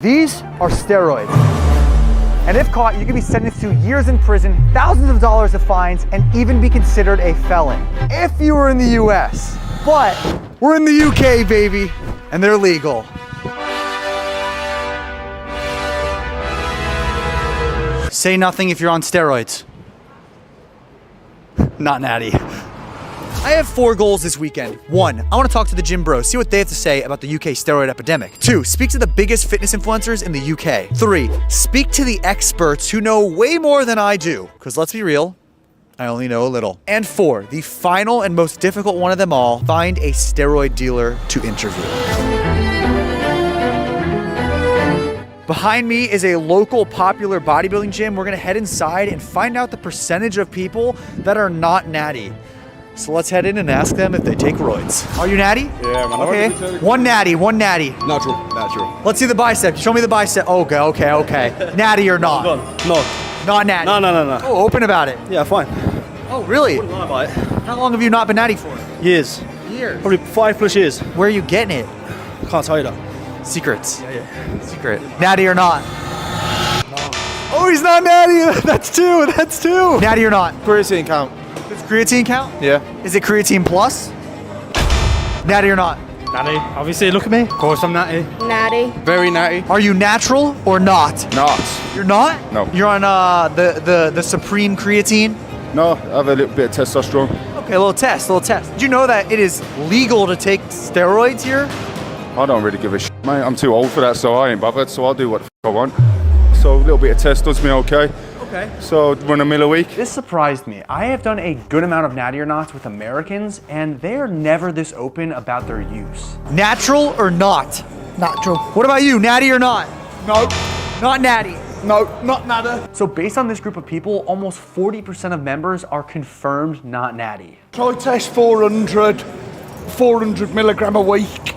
These are steroids. And if caught, you could be sentenced to years in prison, thousands of dollars of fines, and even be considered a felon. If you were in the US. But we're in the UK, baby, and they're legal. Say nothing if you're on steroids. Not natty. I have 4 goals this weekend. 1, I want to talk to the gym bros, see what they have to say about the UK steroid epidemic. 2, speak to the biggest fitness influencers in the UK. 3, speak to the experts who know way more than I do. Because let's be real, I only know a little. And 4, the final and most difficult one of them all, find a steroid dealer to interview. Behind me is a local popular bodybuilding gym. We're gonna head inside and find out the percentage of people that are not natty. So let's head in and ask them if they take roids. Are you natty? Yeah, man. Okay. One natty. Natural. Let's see the bicep. Show me the bicep. Okay. Natty or not? No. Not natty. No. Oh, open about it. Yeah, fine. Oh, really? Wouldn't lie about it. How long have you not been natty for? Years. Probably 5+ years. Where are you getting it? Can't tell you that. Secrets. Yeah. Secret. Natty or not? No. Oh, he's not natty. That's two. Natty or not? Creatine count. Does creatine count? Yeah. Is it creatine plus? Natty or not? Natty. Obviously, look at me. Of course I'm natty. Natty. Very natty. Are you natural or not? Not. You're not? No. You're on the supreme creatine? No, I have a little bit of testosterone. Okay, a little test. Did you know that it is legal to take steroids here? I don't really give a shit, mate. I'm too old for that, so I ain't bothered. So I'll do what the I want. So a little bit of test does me okay. Okay. So run a mill a week. This surprised me. I have done a good amount of natty or nots with Americans, and they are never this open about their use. Natural or not? Natural. What about you, natty or not? No. Not natty. No, not nada. So based on this group of people, almost 40% of members are confirmed not natty. Try test 400 milligram a week.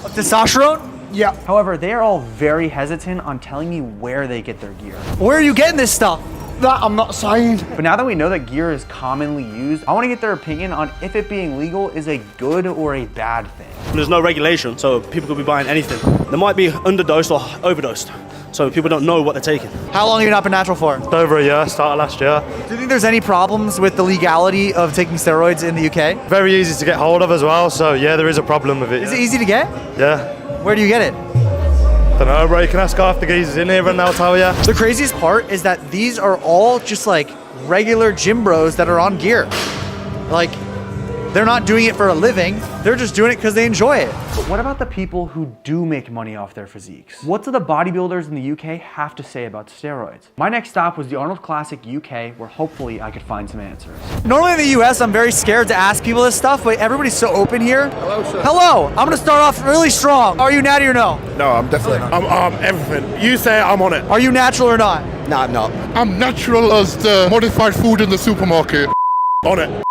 Of testosterone? Yeah. However, they are all very hesitant on telling me where they get their gear. Where are you getting this stuff? That I'm not saying. But now that we know that gear is commonly used, I want to get their opinion on if it being legal is a good or a bad thing. There's no regulation, so people could be buying anything. They might be underdosed or overdosed, so people don't know what they're taking. How long have you not been natural for? Over a year, started last year. Do you think there's any problems with the legality of taking steroids in the UK? Very easy to get hold of as well, so yeah, there is a problem with it. Is it easy to get? Yeah. Where do you get it? Don't know, bro, you can ask half the geezers in here and they'll tell you. The craziest part is that these are all just like regular gym bros that are on gear. Like, they're not doing it for a living, they're just doing it because they enjoy it. But what about the people who do make money off their physiques? What do the bodybuilders in the UK have to say about steroids? My next stop was the Arnold Classic UK, where hopefully I could find some answers. Normally in the US, I'm very scared to ask people this stuff, but everybody's so open here. Hello, sir. Hello, I'm gonna start off really strong. Are you natty or no? No, I'm definitely not. I'm everything. You say it, I'm on it. Are you natural or not? No, I'm not. I'm natural as the modified food in the supermarket. On it.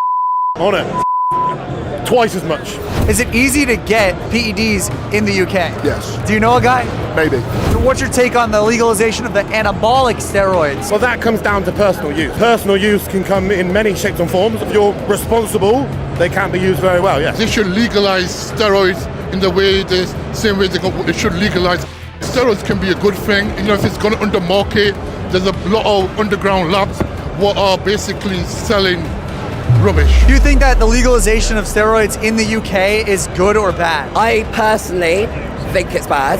Twice as much. Is it easy to get PEDs in the UK? Yes. Do you know a guy? Maybe. So what's your take on the legalization of the anabolic steroids? Well, that comes down to personal use. Personal use can come in many shapes and forms. If you're responsible, they can be used very well, yes. They should legalize steroids in the way the same way they should legalize. Steroids can be a good thing. You know, if it's gone under market, there's a lot of underground labs what are basically selling rubbish. Do you think that the legalization of steroids in the UK is good or bad? I personally think it's bad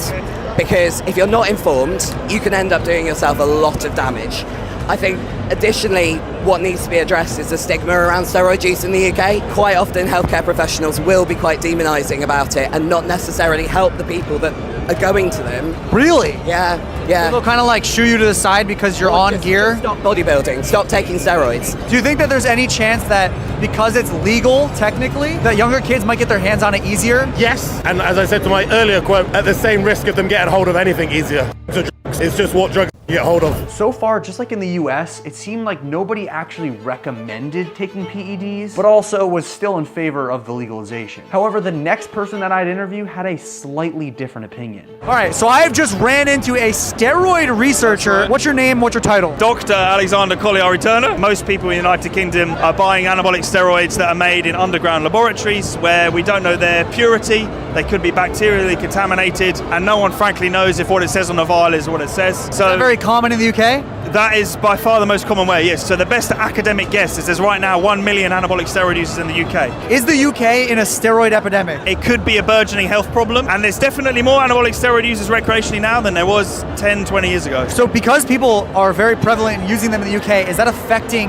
because if you're not informed, you can end up doing yourself a lot of damage. I think additionally, what needs to be addressed is the stigma around steroid use in the UK. Quite often, healthcare professionals will be quite demonising about it and not necessarily help the people that are going to them. Really? Yeah. They'll kind of like shoo you to the side because you're on gear? Stop bodybuilding, stop taking steroids. Do you think that there's any chance that because it's legal, technically, that younger kids might get their hands on it easier? Yes, and as I said to my earlier quote, at the same risk of them getting hold of anything easier. So it's just what drugs get hold of. So far, just like in the US, it seemed like nobody actually recommended taking PEDs, but also was still in favor of the legalization. However, the next person that I'd interview had a slightly different opinion. All right, so I have just ran into a steroid researcher. What's your name? What's your title? Dr. Alexander Colliari-Turner. Most people in the United Kingdom are buying anabolic steroids that are made in underground laboratories where we don't know their purity. They could be bacterially contaminated, and no one frankly knows if what it says on the vial is what it says. So Is that very common in the UK? that is by far the most common way, yes. So the best academic guess is there's right now 1 million anabolic steroid users in the UK. Is the UK in a steroid epidemic? It could be a burgeoning health problem, and there's definitely more anabolic steroid users recreationally now than there was 10, 20 years ago. So because people are very prevalent in using them in the UK, is that affecting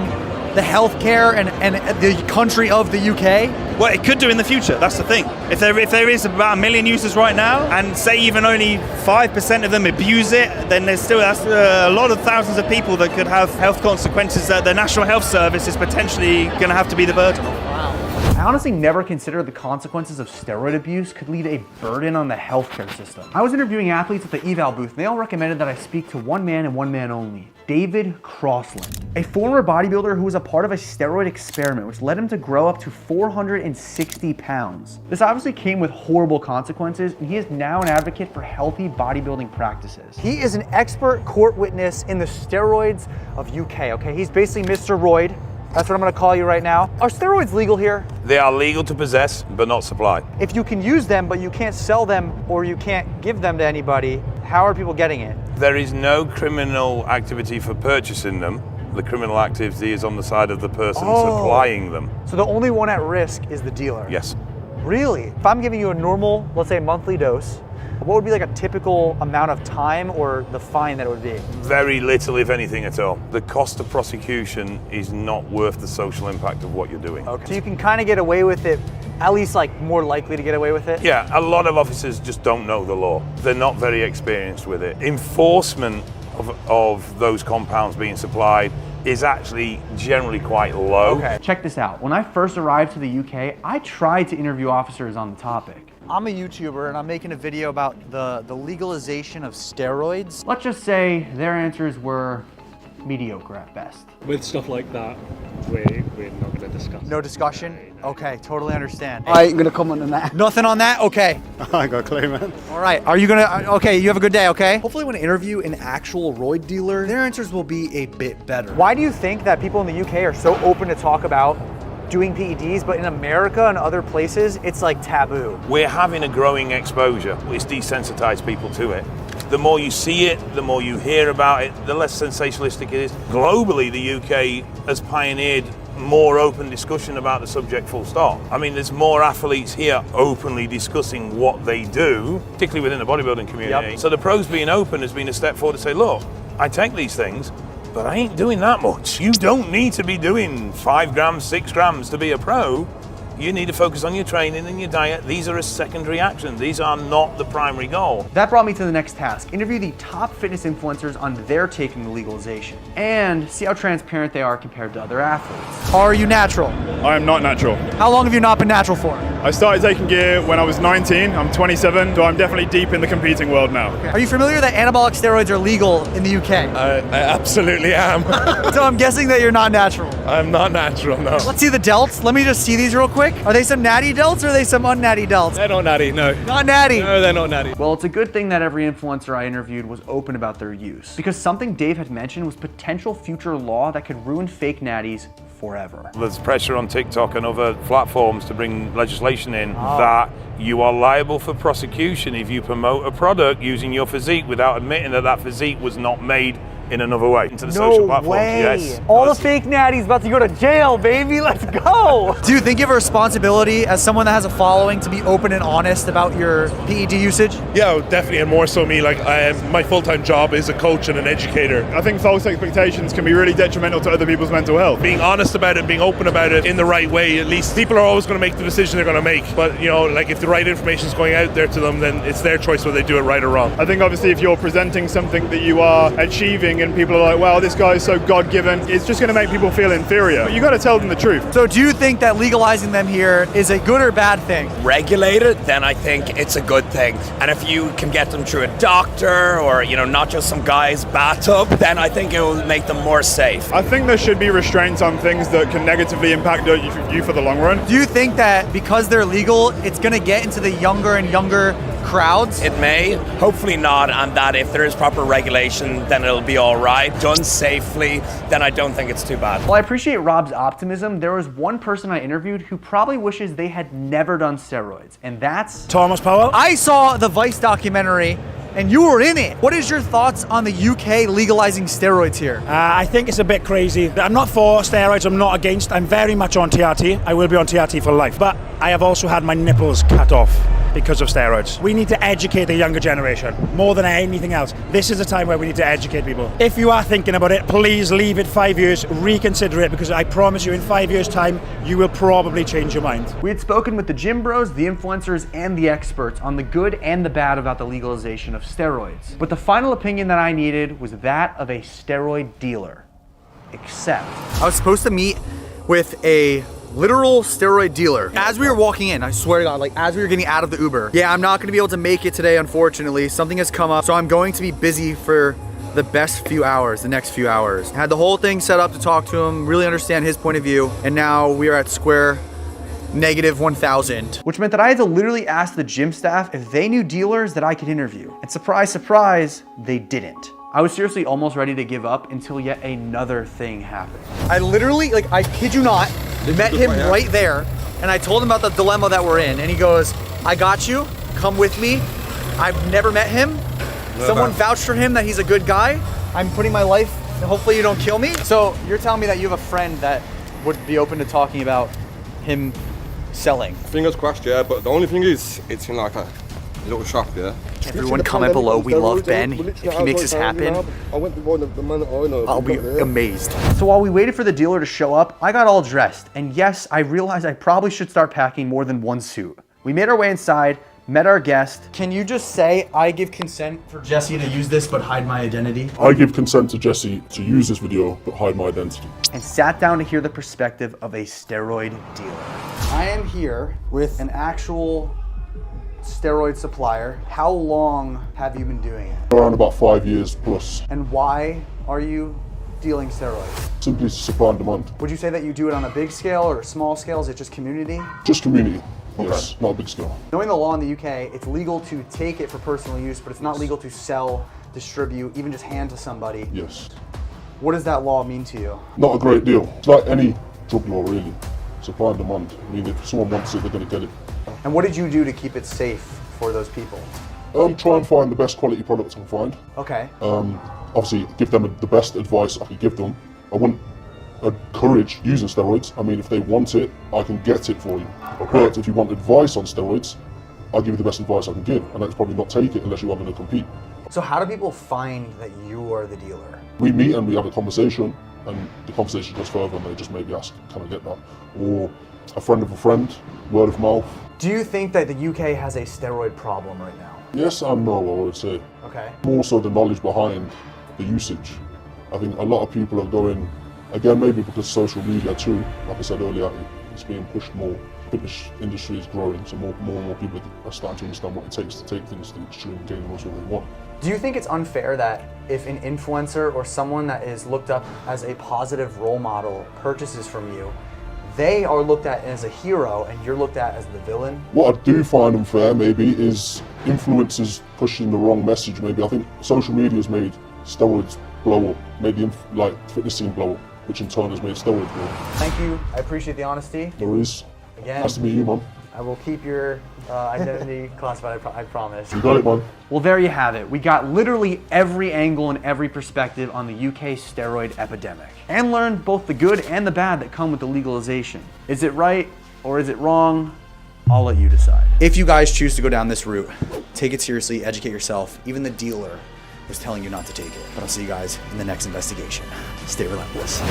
the healthcare and the country of the UK? Well, it could do in the future. That's the thing. If there is about 1 million users right now, and say even only 5% of them abuse it, then that's a lot of thousands of people that could have health consequences that the National Health Service is potentially going to have to be the burden of. I honestly never considered the consequences of steroid abuse could lead a burden on the healthcare system. I was interviewing athletes at the eval booth, and they all recommended that I speak to one man and one man only, David Crossland, a former bodybuilder who was a part of a steroid experiment which led him to grow up to 460 pounds. This obviously came with horrible consequences, and he is now an advocate for healthy bodybuilding practices. He is an expert court witness in the steroids of UK, okay? He's basically Mr. Roid. That's what I'm gonna call you right now. Are steroids legal here? They are legal to possess, but not supply. If you can use them, but you can't sell them or you can't give them to anybody, how are people getting it? There is no criminal activity for purchasing them. The criminal activity is on the side of the person supplying them. So the only one at risk is the dealer? Yes. Really? If I'm giving you a normal, let's say monthly dose, what would be like a typical amount of time or the fine that it would be? Very little, if anything at all. The cost of prosecution is not worth the social impact of what you're doing. Okay. So you can kind of get away with it, at least like more likely to get away with it? Yeah, a lot of officers just don't know the law. They're not very experienced with it. Enforcement of those compounds being supplied is actually generally quite low. Okay, check this out. When I first arrived to the UK, I tried to interview officers on the topic. I'm a YouTuber and I'm making a video about the legalization of steroids. Let's just say their answers were mediocre at best. With stuff like that, we're not going to discuss. No discussion? Okay, totally understand. I ain't gonna comment on that. Nothing on that? Okay. I ain't got a clue, man. All right, are you gonna, okay, you have a good day, okay? Hopefully when I interview an actual roid dealer, their answers will be a bit better. Why do you think that people in the UK are so open to talk about doing PEDs, but in America and other places, it's like taboo? We're having a growing exposure. It's desensitized people to it. The more you see it, the more you hear about it, the less sensationalistic it is. Globally, the UK has pioneered more open discussion about the subject, full stop. I mean, there's more athletes here openly discussing what they do, particularly within the bodybuilding community. Yep. So the pros being open has been a step forward to say, look, I take these things, but I ain't doing that much. You don't need to be doing 5 grams, 6 grams to be a pro. You need to focus on your training and your diet. These are a secondary action. These are not the primary goal. That brought me to the next task. Interview the top fitness influencers on their take on the legalization and see how transparent they are compared to other athletes. Are you natural? I am not natural. How long have you not been natural for? I started taking gear when I was 19. I'm 27, so I'm definitely deep in the competing world now. Okay. Are you familiar that anabolic steroids are legal in the UK? I absolutely am. So I'm guessing that you're not natural. I'm not natural, no. Let's see the delts. Let me just see these real quick. Are they some natty delts or are they some unnatty delts? They're not natty, no. Not natty? No, they're not natty. Well, it's a good thing that every influencer I interviewed was open about their use, because something Dave had mentioned was potential future law that could ruin fake natties forever. There's pressure on TikTok and other platforms to bring legislation in that you are liable for prosecution if you promote a product using your physique without admitting that that physique was not made in another way. Into the social platforms, way. yes. All the fake natties about to go to jail, baby. Let's go. Do you think you have a responsibility as someone that has a following to be open and honest about your PED usage? Yeah, definitely, and more so me. Like, my full-time job is a coach and an educator. I think false expectations can be really detrimental to other people's mental health. Being honest about it, being open about it in the right way, at least people are always going to make the decision they're going to make. But, you know, like if the right information is going out there to them, then it's their choice whether they do it right or wrong. I think obviously if you're presenting something that you are achieving thing and people are like, well, this guy is so God-given, it's just going to make people feel inferior. You got to tell them the truth. So do you think that legalizing them here is a good or bad thing? Regulated, then I think it's a good thing. And if you can get them through a doctor or, you know, not just some guy's bathtub, then I think it will make them more safe. I think there should be restraints on things that can negatively impact you for the long run. Do you think that because they're legal, it's going to get into the younger and younger crowds? It may, hopefully not, and that if there is proper regulation, then it'll be all right. Done safely, then I don't think it's too bad. Well, I appreciate Rob's optimism. There was one person I interviewed who probably wishes they had never done steroids, and that's Thomas Powell. I saw the Vice documentary, and you were in it. What is your thoughts on the UK legalizing steroids here? I think it's a bit crazy. I'm not for steroids, I'm not against. I'm very much on TRT. I will be on TRT for life. But I have also had my nipples cut off because of steroids. We need to educate the younger generation more than anything else. This is a time where we need to educate people. If you are thinking about it, please leave it 5 years, reconsider it, because I promise you in 5 years' time, you will probably change your mind. We had spoken with the gym bros, the influencers, and the experts on the good and the bad about the legalization of steroids. But the final opinion that I needed was that of a steroid dealer. Except, I was supposed to meet with a literal steroid dealer. As we were walking in, I swear to God, like as we were getting out of the Uber. Yeah, I'm not gonna be able to make it today, unfortunately. Something has come up, so I'm going to be busy for the best few hours, the next few hours. I had the whole thing set up to talk to him, really understand his point of view, and now we are at square -1000. Which meant that I had to literally ask the gym staff if they knew dealers that I could interview. And surprise, surprise, they didn't. I was seriously almost ready to give up until yet another thing happened. I literally, like, I kid you not, met him right there, and I told him about the dilemma that we're in, and he goes, I got you, come with me. I've never met him. Someone vouched for him that he's a good guy. I'm putting my life, hopefully you don't kill me. So you're telling me that you have a friend that would be open to talking about him selling? Fingers crossed, yeah, but the only thing is, it's in like a little shop, yeah. Everyone comment below, we love Ben. If he makes this happen, I'll be amazed. So while we waited for the dealer to show up, I got all dressed. And yes, I realized I probably should start packing more than one suit. We made our way inside, met our guest. Can you just say, I give consent for Jesse to use this but hide my identity? I give consent to Jesse to use this video but hide my identity. And sat down to hear the perspective of a steroid dealer. I am here with an actual steroid supplier. How long have you been doing it? Around about 5 years plus. And why are you dealing steroids? Simply supply and demand. Would you say that you do it on a big scale or a small scale? Is it just community? Just community, yes, not a big scale. Knowing the law in the UK, it's legal to take it for personal use, but it's not legal to sell, distribute, even just hand to somebody. Yes. What does that law mean to you? Not a great deal. It's like any drug law, really. Supply and demand. I mean, if someone wants it, they're going to get it. And what did you do to keep it safe for those people? Try and find the best quality products I can find. Okay. Obviously, give them the best advice I could give them. I wouldn't encourage using steroids. I mean, if they want it, I can get it for you. Okay. But if you want advice on steroids, I'll give you the best advice I can give, and that's probably not take it unless you're having to compete. So how do people find that you are the dealer? We meet and we have a conversation, and the conversation goes further, and they just maybe ask, can I get that? Or a friend of a friend, word of mouth. Do you think that the UK has a steroid problem right now? Yes and no, I would say. Okay. More so the knowledge behind the usage. I think a lot of people are going, again, maybe because social media too, like I said earlier, it's being pushed more. The fitness industry is growing, so more and more people are starting to understand what it takes to take things to the extreme and gain the most what they want. Do you think it's unfair that if an influencer or someone that is looked up as a positive role model purchases from you, they are looked at as a hero and you're looked at as the villain? What I do find unfair maybe is influencers pushing the wrong message. Maybe I think social media has made steroids blow up, made the fitness scene blow up, which in turn has made steroids blow up. Thank you, I appreciate the honesty. There is. Again, nice to meet you, man. I will keep your identity classified, I promise. You got it, man. Well, there you have it. We got literally every angle and every perspective on the UK steroid epidemic, and learned both the good and the bad that come with the legalization. Is it right or is it wrong? I'll let you decide. If you guys choose to go down this route, take it seriously, educate yourself. Even the dealer was telling you not to take it. But I'll see you guys in the next investigation. Stay relentless.